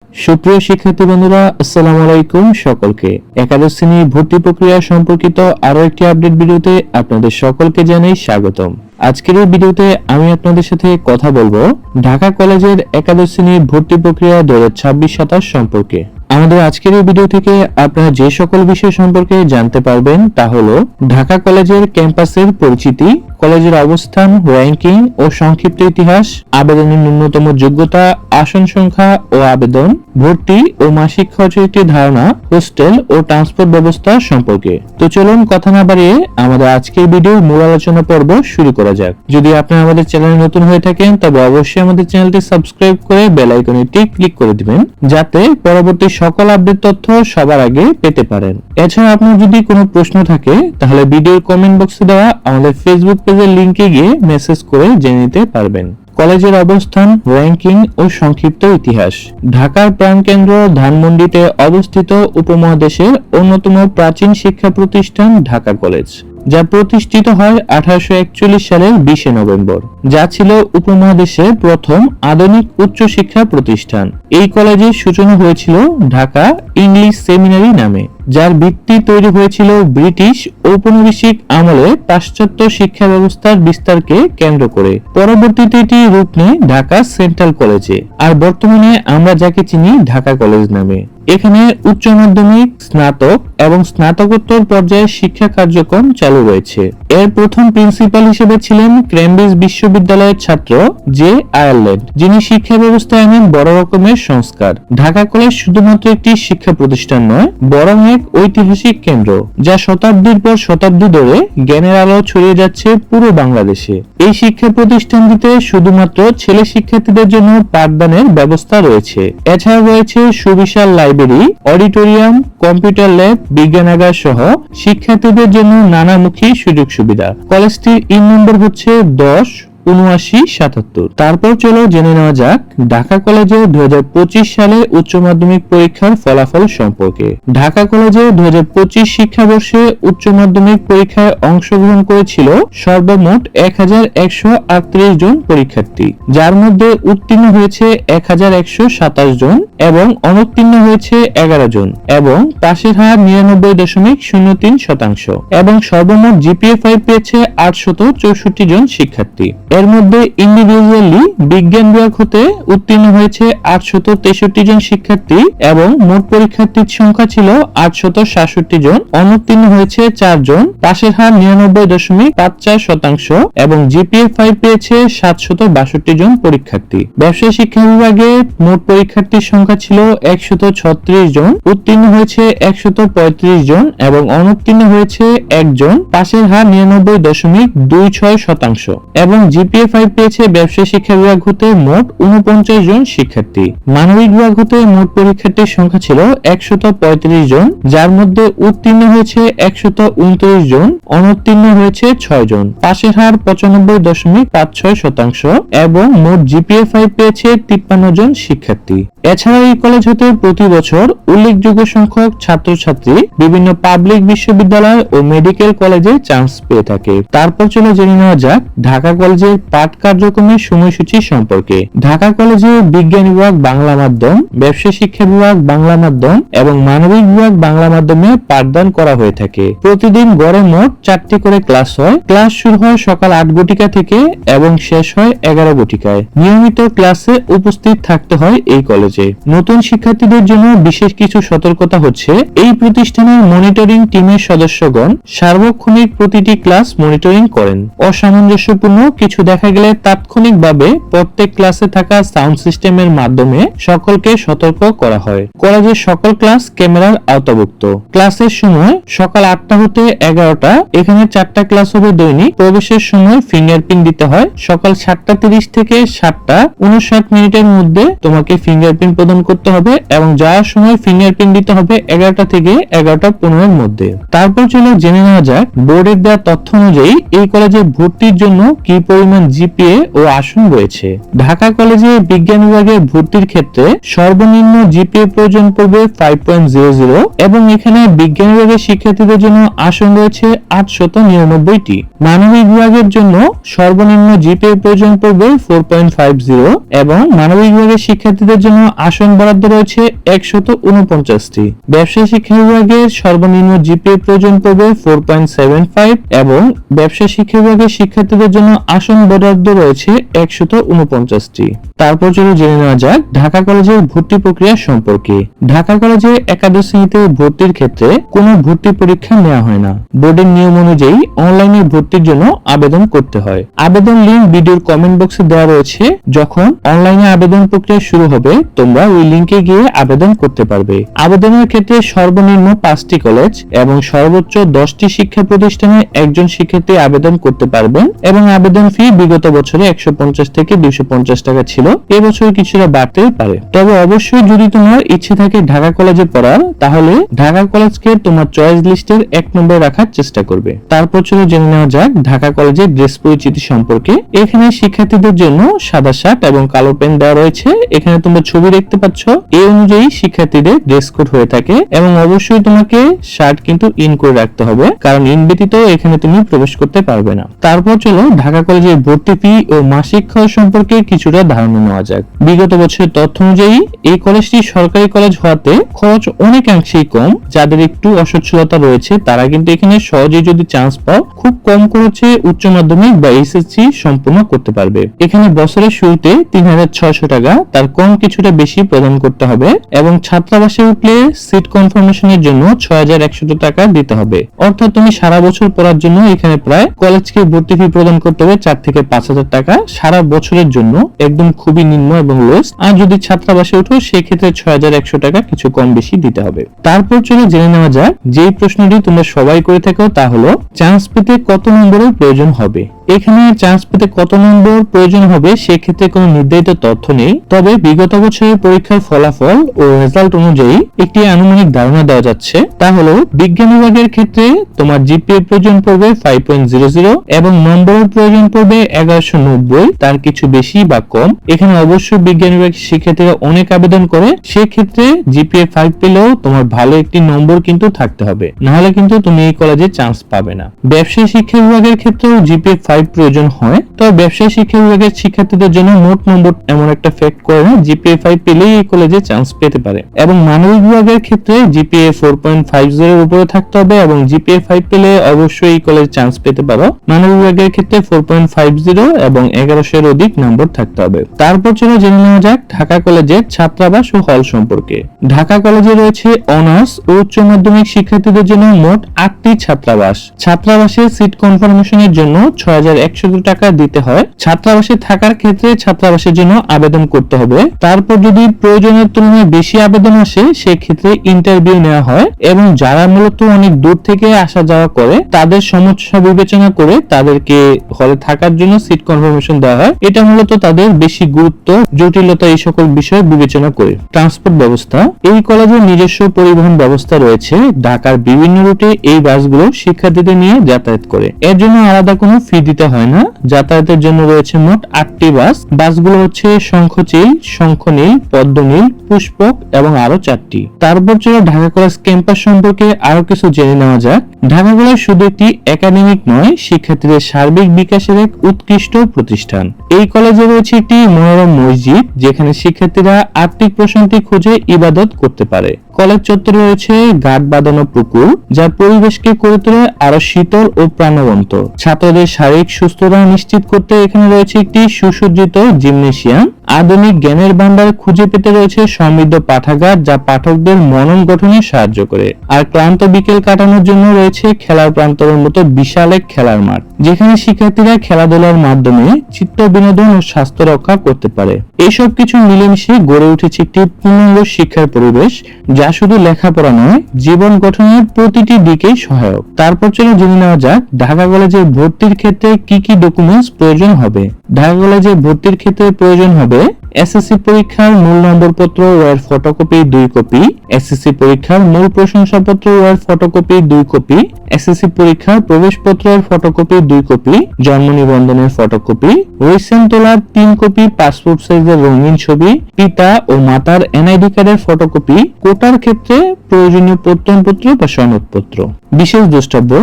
সুপ্রিয় শিক্ষার্থী বন্ধুরা, আসসালামু আলাইকুম সকলকে। একাদশ শ্রেণী ভর্তি প্রক্রিয়া সম্পর্কিত আরো একটি আপডেট ভিডিওতে আপনাদের সকলকে জানাই স্বাগতম। আজকের এই ভিডিওতে আমি আপনাদের সাথে কথা বলবো ঢাকা কলেজের একাদশ শ্রেণী ভর্তি প্রক্রিয়া 2026-27 সম্পর্কে। আমাদের আজকের এই ভিডিও থেকে আপনারা যে সকল বিষয় সম্পর্কে জানতে পারবেন তা হলো ঢাকা কলেজের ক্যাম্পাসের পরিচিতি, কলেজের অবস্থান, র‍্যাঙ্কিং ও সংক্ষিপ্ত ইতিহাস, আবেদনের ন্যূনতম যোগ্যতা, আসন সংখ্যা ও আবেদন, ভর্তি ও মাসিক খরচের একটি ধারণা, হোস্টেল ও ট্রান্সপোর্ট ব্যবস্থা সম্পর্কে। তো চলুন কথা না বাড়িয়ে আমাদের আজকের ভিডিওর মূল আলোচনা পর্ব শুরু করা যাক। যদি আপনারা আমাদের চ্যানেলে নতুন হয়ে থাকেন তবে অবশ্যই আমাদের চ্যানেলটি সাবস্ক্রাইব করে বেল আইকনটি ক্লিক করে দিবেন, যাতে পরবর্তী সকল আপডেট তথ্য সবার আগে পেতে পারেন। এছাড়া আপনার যদি কোনো প্রশ্ন থাকে তাহলে ভিডিওর কমেন্ট বক্সে দেওয়া আমাদের ফেসবুক পেজের লিংকে গিয়ে মেসেজ করে জেনে নিতে পারবেন। কলেজের অবস্থান, র‍্যাঙ্কিং ও সংক্ষিপ্ত ইতিহাস। ঢাকার প্রাণকেন্দ্র ধানমন্ডিতে অবস্থিত উপমহাদেশের অন্যতম প্রাচীন শিক্ষা প্রতিষ্ঠান ঢাকা কলেজ, যা প্রতিষ্ঠিত হয় 1841 সালের 20 নভেম্বর, যা ছিল উপমহাদেশের প্রথম আধুনিক উচ্চ শিক্ষা প্রতিষ্ঠান। এই কলেজের সূচনা হয়েছিল ঢাকা ইংলিশ সেমিনারি নামে, যার ভিত্তি তৈরি হয়েছিল ব্রিটিশ ঔপনিবেশিক আমলে পাশ্চাত্য শিক্ষা ব্যবস্থার বিস্তারকে কেন্দ্র করে। পরবর্তীতে এটি রূপ নেয় ঢাকা সেন্ট্রাল কলেজে, আর বর্তমানে আমরা যাকে চিনি ঢাকা কলেজ নামে। এখানে উচ্চ মাধ্যমিক, স্নাতক এবং স্নাতকোত্তর পর্যায়ের শিক্ষা কার্যক্রম চালু রয়েছে। এর প্রথম প্রিন্সিপাল হিসেবে ছিলেন কেমব্রিজ বিশ্ববিদ্যালয়ের ছাত্র জে আয়ারল্যান্ড, যিনি শিক্ষা ব্যবস্থায় আনেন বড় রকমের সংস্কার। ঢাকা কলেজ শুধুমাত্র একটি শিক্ষা প্রতিষ্ঠান নয়, বরং এক ঐতিহাসিক কেন্দ্র, যা শতাব্দীর পর শতাব্দী ধরে জ্ঞানের আলো ছড়িয়ে যাচ্ছে পুরো বাংলাদেশে। এই শিক্ষা প্রতিষ্ঠানটিতে শুধুমাত্র ছেলে শিক্ষার্থীদের জন্য পাঠদানের ব্যবস্থা রয়েছে। এছাড়া রয়েছে সুবিশাল লাইব্রেরি, অডিটোরিয়াম, কম্পিউটার ল্যাব, বিজ্ঞানাগার সহ শিক্ষার্থীদের জন্য নানামুখী সুযোগ সুবিধা। কলেজটির ইন নম্বর হচ্ছে 10-79-77। তারপর চলো জেনে নেওয়া যাক ঢাকা কলেজের 2025 সালে উচ্চ মাধ্যমিক পরীক্ষার ফলাফল সম্পর্কে। ঢাকা কলেজে 2025 শিক্ষাবর্ষে উচ্চ মাধ্যমিক পরীক্ষায় অংশগ্রহণ করেছিল সর্বমোট 1138 জন পরীক্ষার্থী, যার মধ্যে উত্তীর্ণ হয়েছে 1127 জন এবং অনুত্তীর্ণ হয়েছে 11 জন, এবং পাশের হার 99.03% এবং সর্বমোট জিপিএ 5 পেয়েছে 864 জন শিক্ষার্থী। এর মধ্যে ইন্ডিভিজুয়ালি বিজ্ঞান বিভাগ হতে উত্তীর্ণ হয়েছে 863 জন শিক্ষার্থী এবং মোট পরীক্ষার্থীর সংখ্যা ছিল 867 জন, অনুত্তীর্ণ হয়েছে 4 জন, পাশের হার 99.54% এবং জিপিএ 5 পেয়েছে 762 জন পরীক্ষার্থী। ব্যবসায় শিক্ষা বিভাগে মোট পরীক্ষার্থীর সংখ্যা ছিল 136 জন, উত্তীর্ণ হয়েছে 135 জন এবং অনুত্তীর্ণ হয়েছে 1 জন, পাশের হার 99.26% এবং জিপিএ 5 পেয়েছে ব্যবসায় শিক্ষা বিভাগ হতে মোট 49 জন শিক্ষার্থী। মানবিক বিভাগ হতে মোট পরীক্ষার্থীর সংখ্যা ছিল 135 জন, যার মধ্যে উত্তীর্ণ হয়েছে 129 জন, অনুত্তীর্ণ হয়েছে 6 জন, পাশের হার 95.56% এবং মোট জিপিএ 5 পেয়েছে 53 জন শিক্ষার্থী। এছাড়া এই কলেজ হতে প্রতি বছর উল্লেখযোগ্য সংখ্যক ছাত্রছাত্রী বিভিন্ন পাবলিক বিশ্ববিদ্যালয় ও মেডিকেল কলেজে চান্স পেয়ে থাকে। তারপর চলে জেনে নেওয়া যাক ঢাকা কলেজের পাঠ কার্যক্রমের সময়সূচি সম্পর্কে। ঢাকা কলেজে বিজ্ঞান বিভাগ বাংলা মাধ্যম, ব্যবসায় শিক্ষা বিভাগ বাংলা মাধ্যম এবং মানবিক বিভাগ বাংলা মাধ্যমে পাঠদান করা হয়ে থাকে। প্রতিদিন গড়ে মোট 4টি করে ক্লাস হয়। ক্লাস শুরু হয় সকাল 8 ঘটিকা থেকে এবং শেষ হয় 11 ঘটিকায়। নিয়মিত ক্লাসে উপস্থিত থাকতে হয় এই কলেজে। নতুন শিক্ষার্থীদের জন্য বিশেষ কিছু সতর্কতা হচ্ছে, এই প্রতিষ্ঠানের মনিটরিং টিমের সদস্যগণ সার্বক্ষণিক প্রতিটি ক্লাস মনিটরিং করেন। অসামঞ্জস্যপূর্ণ কিছু দেখা গেলে তাৎক্ষণিকভাবে প্রত্যেক ক্লাসে থাকা সাউন্ড সিস্টেমের মাধ্যমে সকলকে সতর্ক করা হয়। কলেজের সকল ক্লাস ক্যামেরার আওতাভুক্ত। ক্লাসের সময় সকাল 8টা হতে 11টা। এখানে 4টা ক্লাস হবে দৈনিক। প্রবেশের সময় ফিঙ্গারপ্রিন্ট দিতে হয়। সকাল 7:30 থেকে 7:59 মধ্যে তোমাকে ফিঙ্গারপ্রিন্ট প্রদান করতে হবে এবং যাওয়ার সময় ফিঙ্গারপ্রিন্ট দিতে হবে 11টা থেকে 11:15 মধ্যে। তারপর চলো জেনে নেওয়া যাক বোর্ডের দেওয়া তথ্য অনুযায়ী এই কলেজে ভর্তির জন্য কি পরিমাণ পরিমাণ জিপিএ ও আসন রয়েছে। ঢাকা কলেজে বিজ্ঞান বিভাগে ভর্তির ক্ষেত্রে সর্বনিম্ন জিপিএ প্রয়োজন পড়বে 5.00 এবং এখানে বিজ্ঞান বিভাগের শিক্ষার্থীদের জন্য আসন রয়েছে 899টি। মানবিক বিভাগের জন্য সর্বনিম্ন জিপিএ প্রয়োজন পড়বে 4.50 এবং মানবিক বিভাগের শিক্ষার্থীদের জন্য আসন বরাদ্দ রয়েছে 149টি। ব্যবসায় শিক্ষা বিভাগের সর্বনিম্ন জিপিএ প্রয়োজন পড়বে 4.75 এবং ব্যবসায় শিক্ষা বিভাগের শিক্ষার্থীদের জন্য আসন বরাদ্দ রয়েছে 149টি। তারপর চলো জেনে নেওয়া যাক ঢাকা কলেজের ভর্তি প্রক্রিয়া সম্পর্কে। ঢাকা কলেজে একাদশ শ্রেণীতে ভর্তির ক্ষেত্রে কোনো ভর্তি পরীক্ষা নেওয়া হয় না। বোর্ডের নিয়ম অনুযায়ী অনলাইনে ভর্তির জন্য আবেদন করতে হয়। আবেদন লিংক ভিডিওর কমেন্ট বক্সে দেওয়া রয়েছে। যখন অনলাইনে আবেদন প্রক্রিয়া শুরু হবে তোমরা ওই লিংকে গিয়ে আবেদন করতে পারবে। আবেদনের ক্ষেত্রে সর্বনিম্ন 5টি কলেজ এবং সর্বোচ্চ 10টি শিক্ষা প্রতিষ্ঠানে একজন শিক্ষার্থী আবেদন করতে পারবেন এবং আবেদন ফি বিগত বছরে 150 থেকে 250 টাকা ছিল, এবছর কিছুটা বাড়তে পারে। তবে অবশ্যই যদি তোমার ইচ্ছে থাকে ঢাকা কলেজে পড়ার তাহলে ঢাকা কলেজকে তোমার চয়েস লিস্টের 1 নম্বরে রাখার চেষ্টা করবে। তারপর চলো জেনে নেওয়া যাক ঢাকা কলেজের ড্রেস পরিচিতি সম্পর্কে। এখানে শিক্ষার্থীদের জন্য সাদা শার্ট এবং কালো প্যান্ট দেওয়া রয়েছে। এখানে তোমরা ছবি দেখতে পাচ্ছ। এই অনুযায়ী শিক্ষার্থীদের ড্রেস কোড হয়ে থাকে এবং অবশ্যই তোমাকে শার্ট কিন্তু ইন করে রাখতে হবে, কারণ ইন ব্যতীত এখানে তুমি প্রবেশ করতে পারবে না। তারপর চলো ঢাকা কলেজের ভর্তি ফি ও মাসিক খরচ সম্পর্কে কিছুটা ধারণা নেওয়া যাক। বিগত বছরের তথ্য অনুযায়ী এই কলেজটি সরকারি কলেজ হওয়াতে খরচ অনেকাংশেই কম। যাদের একটু অসচ্ছলতা রয়েছে তারা কিন্তু এখানে সহজেই যদি চান্স পাও খুব কম খরচে উচ্চ মাধ্যমিক বা এসএসসি সম্পূর্ণ করতে পারবে। এখানে বছরের শুরুতে 3600 টাকা, তার কম কিছুটা বেশি প্রদান করতে হবে এবং ছাত্রাবাসে উঠলে সিট কনফার্মেশনের জন্য 6100 টাকা দিতে হবে। অর্থাৎ তুমি সারা বছর পড়ার জন্য এখানে প্রায় কলেজকে ভর্তি ফি প্রদান করতে হবে 4 থেকে 5000 টাকা সারা বছরের জন্য, একদম খুবই নিম্ন এবং লোয়েস্ট। আর যদি ছাত্রাবাসে উঠো সেক্ষেত্রে 6100 টাকা কিছু কম বেশি দিতে হবে। তারপর চলো জেনে নেওয়া যাক যেই প্রশ্নটি তোমরা সবাই করে থাকো তা হলো চান্স পেতে কত নম্বরের প্রয়োজন হবে। এখানে চান্স পেতে কত নম্বর প্রয়োজন হবে সেক্ষেত্রে কোনো নির্ধারিত তথ্য নেই, তবে বিগত বছরের পরীক্ষার ফলাফল ও রেজাল্ট অনুযায়ী একটি আনুমানিক ধারণা দেওয়া যাচ্ছে। তা হলো বিজ্ঞান বিভাগের ক্ষেত্রে তোমার জিপিএ প্রয়োজন পড়বে 5.00 এবং নম্বরের প্রয়োজন পড়বে 1190, তার কিছু বেশি বা কম। এখানে অবশ্যই বিজ্ঞান বিভাগের শিক্ষার্থীরা অনেক আবেদন করে, সেক্ষেত্রে জিপিএ 5 পেলেও তোমার ভালো একটি নম্বর কিন্তু থাকতে হবে, নাহলে কিন্তু তুমি এই কলেজে চান্স পাবে না। ব্যবসায় শিক্ষা বিভাগের ক্ষেত্রেও জিপিএ 5 প্রয়োজন হয়, তবে ব্যবসায় শিক্ষা বিভাগের শিক্ষার্থীদের জন্য মোট নম্বর এমন একটা ফ্যাক্ট করে না, জিপিএ 5 পেলেই এই কলেজে চান্স পেতে পারে। এবং মানবিক বিভাগের ক্ষেত্রে জিপিএ 4.50 এর উপরে থাকতে হবে এবং জিপিএ 5 পেলে অবশ্যই এই কলেজে চান্স পেতে পারো। মানবিক বিভাগের ক্ষেত্রে 4.50 এবং 1100 এর অধিক নম্বর থাকতে হবে। তারপর চলো জেনে নেওয়া যাক ঢাকা কলেজের ছাত্রাবাস ও হল সম্পর্কে। ঢাকা কলেজে রয়েছে অনার্স ও উচ্চ মাধ্যমিক শিক্ষার্থীদের জন্য মোট 8টি ছাত্রাবাস। ছাত্রাবাসে সিট কনফার্মেশনের জন্য 6100 টাকা দিতে হয়। ছাত্রাবাসে থাকার ক্ষেত্রে ছাত্রাবাসের জন্য আবেদন করতে হবে। তারপর যদি প্রয়োজনের তুলনায় বেশি আবেদন আসে সেক্ষেত্রে ইন্টারভিউ নেওয়া হয় এবং যারা মূলত অনেক দূর থেকে আসা যাওয়া করে তাদের সমস্যা বিবেচনা করে তাদেরকে হলে থাকার জন্য সিট কনফার্মেশন দেওয়া হয়। এটা মূলত তাদের বেশি গুরুত্ব, জটিলতা এই সকল বিষয় বিবেচনা করে। ট্রান্সপোর্ট ব্যবস্থা, এই কলেজের নিজস্ব পরিবহন ব্যবস্থা রয়েছে। ঢাকার বিভিন্ন রুটে এই বাসগুলো শিক্ষার্থীদের নিয়ে যাতায়াত করে, এর জন্য আলাদা কোনো ফি দিতে হয় না। যাতায়াতের জন্য রয়েছে মোট 8টি বাস। বাসগুলো হচ্ছে শঙ্খচিল, শঙ্খনীল, পদ্মনীল, পুষ্পক এবং আরো 4টি। তারপর চলো ঢাকা কলেজ ক্যাম্পাস সম্পর্কে আরো কিছু জেনে নেওয়া যাক। ঢাকা কলেজ শুধু একটি একাডেমিক নয়, শিক্ষার্থীদের সার্বিক বিকাশের এক উৎকৃষ্ট প্রতিষ্ঠান। এই কলেজে রয়েছে একটি মনোরম মসজিদ যেখানে শিক্ষার্থীরা আত্মিক প্রশান্তি খুঁজে ইবাদত করতে পারে। কলেজ চত্বরে রয়েছে গাঁট বাঁধানো পুকুর যা পরিবেশকে করে তোলে আরো শীতল ও প্রাণবন্ত। ছাত্রদের শারীরিক সুস্থতা নিশ্চিত করতে এখানে রয়েছে একটি সুসজ্জিত জিমনেশিয়াম। আধুনিক জ্ঞানের ভান্ডার খুঁজে পেতে রয়েছে সমৃদ্ধ পাঠাগার যা পাঠকদের মনন গঠনে সাহায্য করে। আর ক্লান্ত বিকেল কাটানোর জন্য রয়েছে খেলার প্রান্তরের মতো বিশাল এক খেলার মাঠ যেখানে শিক্ষার্থীরা খেলাধুলার মাধ্যমে চিত্ত বিনোদন ও স্বাস্থ্য রক্ষা করতে পারে। এইসব কিছু মিলেমিশে গড়ে উঠেছে একটি পূর্ণাঙ্গ শিক্ষার পরিবেশ যা শুধু লেখাপড়া নয়, জীবন গঠনের প্রতিটি দিকেই সহায়ক। তারপর চলো জেনে নেওয়া যাক ঢাকা কলেজে ভর্তির ক্ষেত্রে কি কি ডকুমেন্টস প্রয়োজন হবে। ঢাকা কলেজে ভর্তির ক্ষেত্রে প্রয়োজন হবে ক্ষেত্রে এসএসসি পরীক্ষার মূল নম্বরপত্র ও এর ফটোকপি 2 কপি, এসএসসি পরীক্ষার মূল প্রশংসাপত্র ও এর ফটোকপি 2 কপি, এসএসসি পরীক্ষার প্রবেশপত্র এর ফটোকপি 2 কপি, জন্ম নিবন্ধনের ফটোকপি, রিসেন্ট তোলা 3 কপি পাসপোর্ট সাইজের রঙিন ছবি, পিতা ও মাতার এনআইডি কার্ডের ফটোকপি, কোটার ক্ষেত্রে প্রয়োজনীয় প্রত্যয়নপত্র বা সনদপত্র। বিশেষ দ্রষ্টব্য,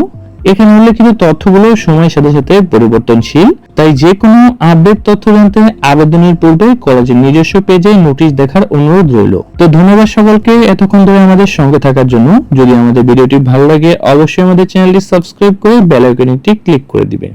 এখানে উল্লেখিত তথ্যগুলো সময়ের সাথে সাথে পরিবর্তনশীল, তাই যে কোনো আপডেট তথ্য জানতে আবেদনের পূর্বে কলেজের নিজস্ব পেজে নোটিশ দেখার অনুরোধ রইল। তো ধন্যবাদ সকলকে এতক্ষণ ধরে আমাদের সঙ্গে থাকার জন্য। যদি আমাদের ভিডিওটি ভালো লাগে অবশ্যই আমাদের চ্যানেলটি সাবস্ক্রাইব করে বেল আইকনটি ক্লিক করে দিবেন।